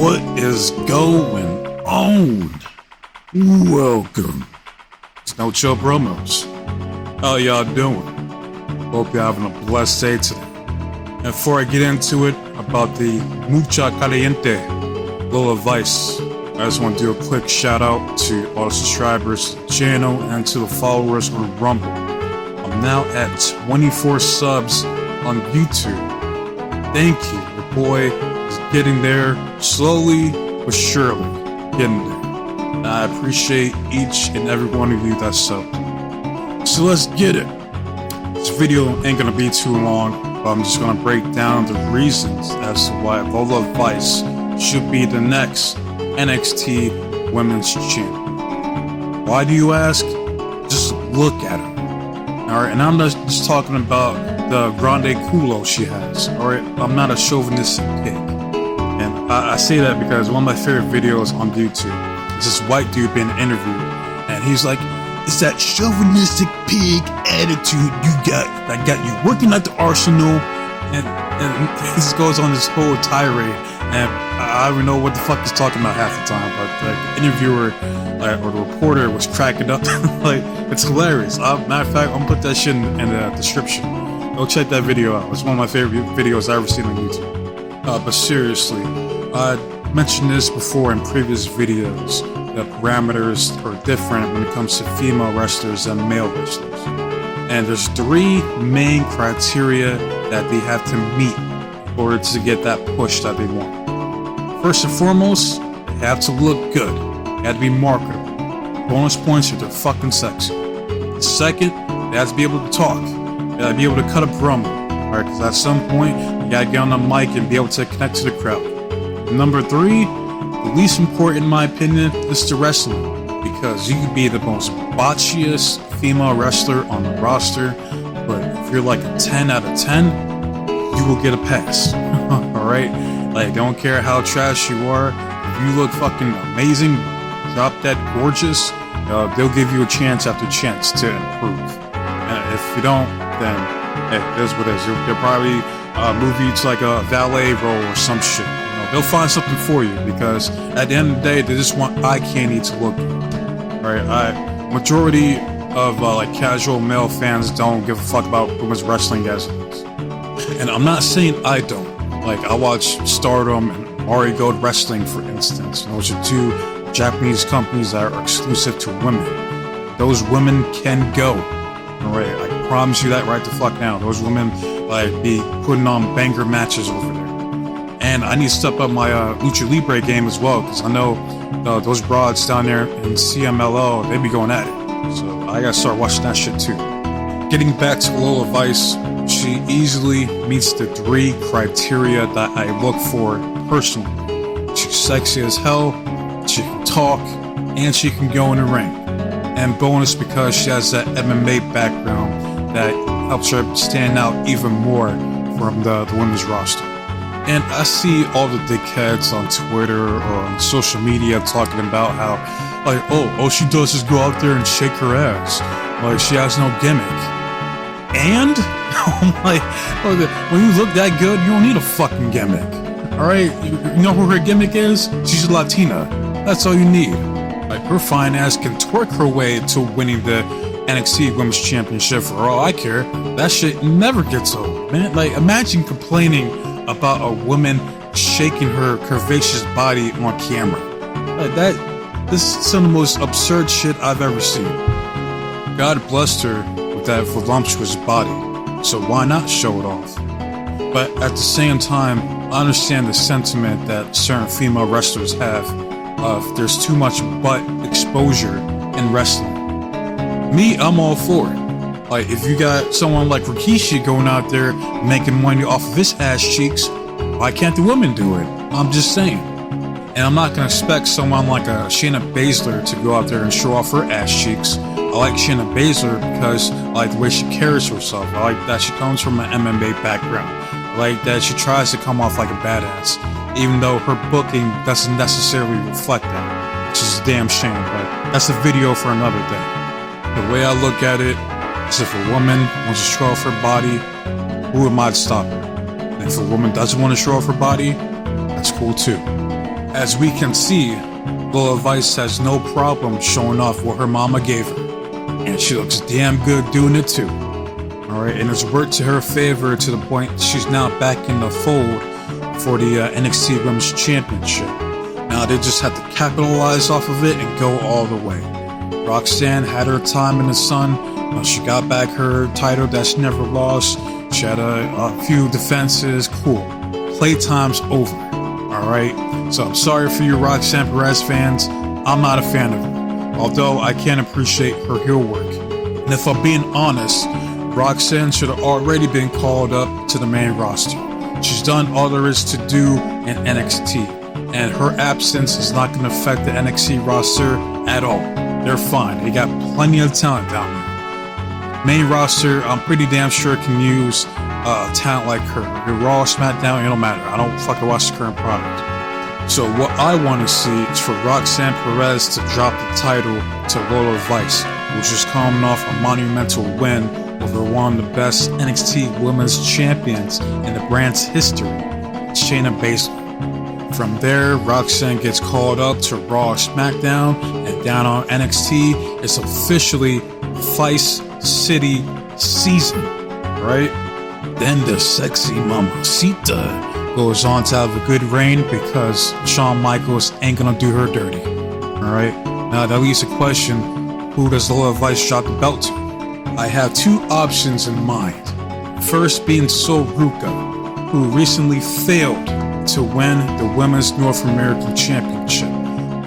What is going on? Welcome. It's No Chill Promos. How y'all doing? Hope you're having a blessed day today. And before I get into it about the Mucha Caliente Lola Vice, I just want to do a quick shout out to all the subscribers to the channel and to the followers on Rumble. I'm now at 24 subs on YouTube. Thank you. Your boy is getting there slowly but surely. Getting there. And I appreciate each and every one of you that's subbed. So let's get it. This video ain't gonna be too long, but I'm just gonna break down the reasons as to why Lola Vice should be the next NXT Women's Champion. Why do you ask? Just look at her. Alright, and I'm not just talking about the grande culo she has. Alright, I'm not a chauvinistic pig. And I say that because one of my favorite videos on YouTube is this white dude being interviewed, and he's like, it's that chauvinistic pig attitude you got that got you working at the Arsenal, and he just goes on this whole tirade, and I don't even know what the fuck he's talking about half the time, but the interviewer or the reporter was cracking up. Like, it's hilarious. Matter of fact, I'm gonna put that shit in the description. Go check that video out. It's one of my favorite videos I've ever seen on YouTube. But seriously, I mentioned this before in previous videos. The parameters are different when it comes to female wrestlers and male wrestlers. And there's three main criteria that they have to meet in order to get that push that they want. First and foremost, they have to look good. They have to be marketable. Bonus points if they're fucking sexy. Second, they have to be able to talk. They have to be able to cut a promo. Alright, because at some point, you gotta get on the mic and be able to connect to the crowd. And number three, the least important in my opinion, is the wrestling. Because you can be the most botchiest female wrestler on the roster, but if you're like a 10 out of 10, you will get a pass. Alright? Like, don't care how trash you are, if you look fucking amazing, drop dead gorgeous, they'll give you a chance after chance to improve. And if you don't, then hey, it is what it is. They'll probably move you to like a valet role or some shit. You know, they'll find something for you because at the end of the day, they just want eye candy to look good. Alright, majority of like casual male fans don't give a fuck about women's wrestling as it is. And I'm not saying I don't. Like, I watch Stardom and Mari Gold Wrestling, for instance. Those are two Japanese companies that are exclusive to women. Those women can go. Alright, I promise you that right the fuck now. Those women like be putting on banger matches over there. And I need to step up my Lucha Libre game as well, because I know those broads down there in CMLL, they be going at it. So I gotta start watching that shit too. Getting back to Lola Vice, she easily meets the three criteria that I look for personally. She's sexy as hell, she can talk, and she can go in the ring. And bonus because she has that MMA background that helps her stand out even more from the women's roster. And I see all the dickheads on Twitter or on social media talking about how, like, all she does is go out there and shake her ass. Like, she has no gimmick. And? I'm like, when you look that good, you don't need a fucking gimmick. Alright? You know who her gimmick is? She's a Latina. That's all you need. Like, her fine ass can twerk her way to winning the NXT Women's Championship for all I care. That shit never gets old, man. Like, imagine complaining about a woman shaking her curvaceous body on camera. Like, this is some of the most absurd shit I've ever seen. God blessed her with that voluptuous body, so why not show it off? But at the same time, I understand the sentiment that certain female wrestlers have of there's too much butt exposure in wrestling. Me, I'm all for it. Like, if you got someone like Rikishi going out there making money off of his ass cheeks, why can't the women do it? I'm just saying. And I'm not gonna expect someone like a Shayna Baszler to go out there and show off her ass cheeks. I like Shayna Baszler because I like the way she carries herself. I like that she comes from an MMA background. I like that she tries to come off like a badass, even though her booking doesn't necessarily reflect that, which is a damn shame, but that's a video for another day. The way I look at it is, if a woman wants to show off her body, who am I to stop her? And if a woman doesn't want to show off her body, that's cool too. As we can see, Lola Vice has no problem showing off what her mama gave her, and she looks damn good doing it too. Alright, and it's worked to her favor to the point she's now back in the fold for the NXT Women's Championship. Now they just have to capitalize off of it and go all the way. Roxanne had her time in the sun. She got back her title that she never lost. She had a few defenses. Cool. Playtime's over. Alright? So I'm sorry for you Roxanne Perez fans. I'm not a fan of her. Although I can appreciate her heel work. And if I'm being honest, Roxanne should have already been called up to the main roster. She's done all there is to do in NXT. And her absence is not going to affect the NXT roster at all. They're fine. They got plenty of talent down there. Main roster, I'm pretty damn sure can use talent like her. Your Raw, SmackDown, it don't matter. I don't fucking watch the current product. So what I want to see is for Roxanne Perez to drop the title to Lola Vice, which is coming off a monumental win over one of the best NXT Women's Champions in the brand's history, Shayna Baszler. From there, Roxanne gets called up to Raw or SmackDown, and down on NXT, it's officially Vice City season, right? Then the sexy Mamacita goes on to have a good reign because Shawn Michaels ain't gonna do her dirty, alright? Now that leaves a question, who does Lola Vice drop the belt to? I have two options in mind. First being Sol Ruca, who recently failed to win the Women's North American Championship.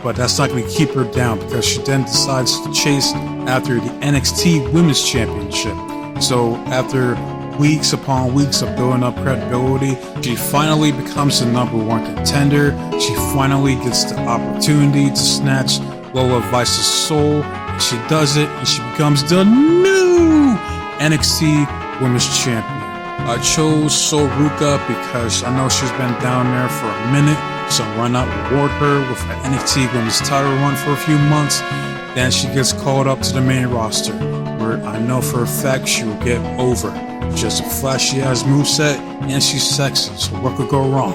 But that's not going to keep her down because she then decides to chase after the NXT Women's Championship. So after weeks upon weeks of building up credibility, she finally becomes the #1 contender. She finally gets the opportunity to snatch Lola Vice's soul. She does it and she becomes the new NXT Women's Champion. I chose Sol Ruca because I know she's been down there for a minute, so why not reward her with an NXT Women's title run for a few months? Then she gets called up to the main roster, where I know for a fact she will get over. She has a flashy-ass moveset, and she's sexy, so what could go wrong?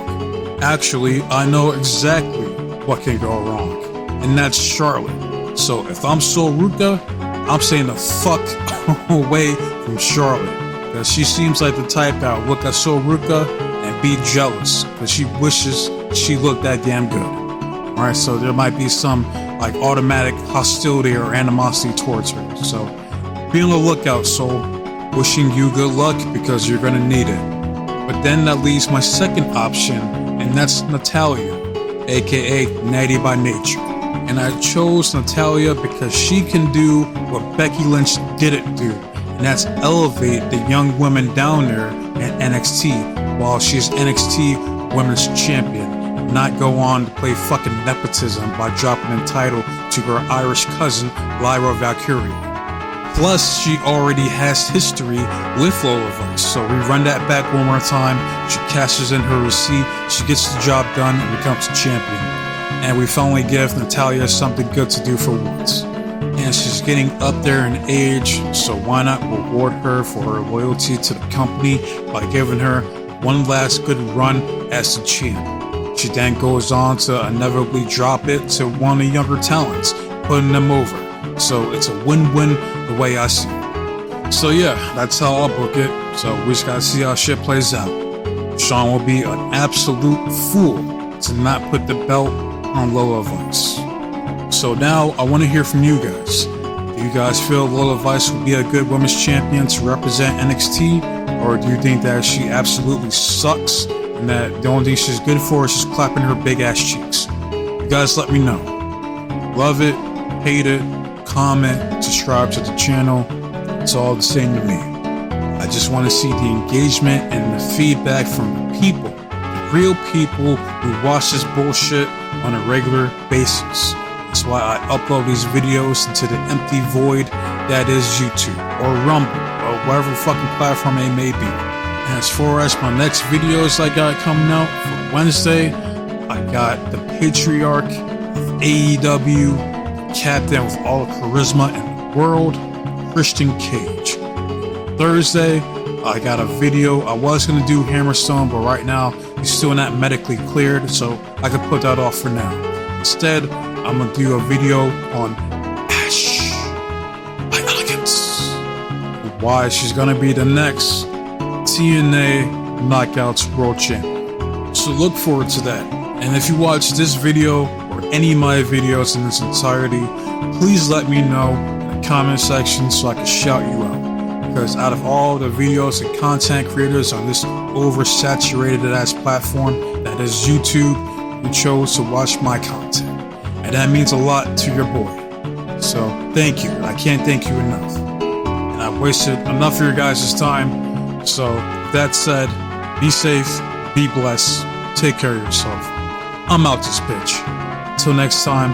Actually, I know exactly what can go wrong, and that's Charlotte. So if I'm Sol Ruca, I'm saying the fuck away from Charlotte. Because she seems like the type that would look at Sol Ruca and be jealous because she wishes she looked that damn good. Alright, so there might be some like automatic hostility or animosity towards her. So be on the lookout, Sol. Wishing you good luck because you're gonna need it. But then that leaves my second option, and that's Natalya, aka Natty by Nature. And I chose Natalya because she can do what Becky Lynch didn't do. And that's elevate the young women down there at NXT while she's NXT Women's Champion, not go on to play fucking nepotism by dropping the title to her Irish cousin, Lyra Valkyria. Plus, she already has history with Lola Vice, so we run that back one more time. She cashes in her receipt, she gets the job done, and becomes champion. And we finally give Natalya something good to do for once. And she's getting up there in age, so why not reward her for her loyalty to the company by giving her one last good run as the champ. She then goes on to inevitably drop it to one of the younger talents, putting them over. So it's a win-win the way I see it. So yeah, that's how I'll book it. So we just gotta see how shit plays out. Shawn will be an absolute fool to not put the belt on Lola Vice. So now I want to hear from you guys. Do you guys feel Lola Vice would be a good women's champion to represent NXT? Or do you think that she absolutely sucks and that the only thing she's good for is just clapping her big ass cheeks? You guys let me know. Love it, hate it, comment, subscribe to the channel. It's all the same to me. I just want to see the engagement and the feedback from the people, the real people who watch this bullshit on a regular basis. That's why I upload these videos into the empty void that is YouTube or Rumble or whatever fucking platform it may be. And as far as my next videos I got coming out for Wednesday, I got the patriarch of AEW, captain with all the charisma in the world, Christian Cage. Thursday, I got a video. I was going to do Hammerstone, but right now he's still not medically cleared, so I can put that off for now. Instead, I'm gonna do a video on Ash, my elegance, why she's gonna be the next TNA Knockouts World Champion. So look forward to that. And if you watch this video or any of my videos in its entirety, please let me know in the comment section so I can shout you out. Because out of all the videos and content creators on this oversaturated ass platform that is YouTube, you chose to watch my content. And that means a lot to your boy. So thank you. I can't thank you enough. And I've wasted enough of your guys' time. So with that said, be safe, be blessed, take care of yourself. I'm out this bitch. Till next time,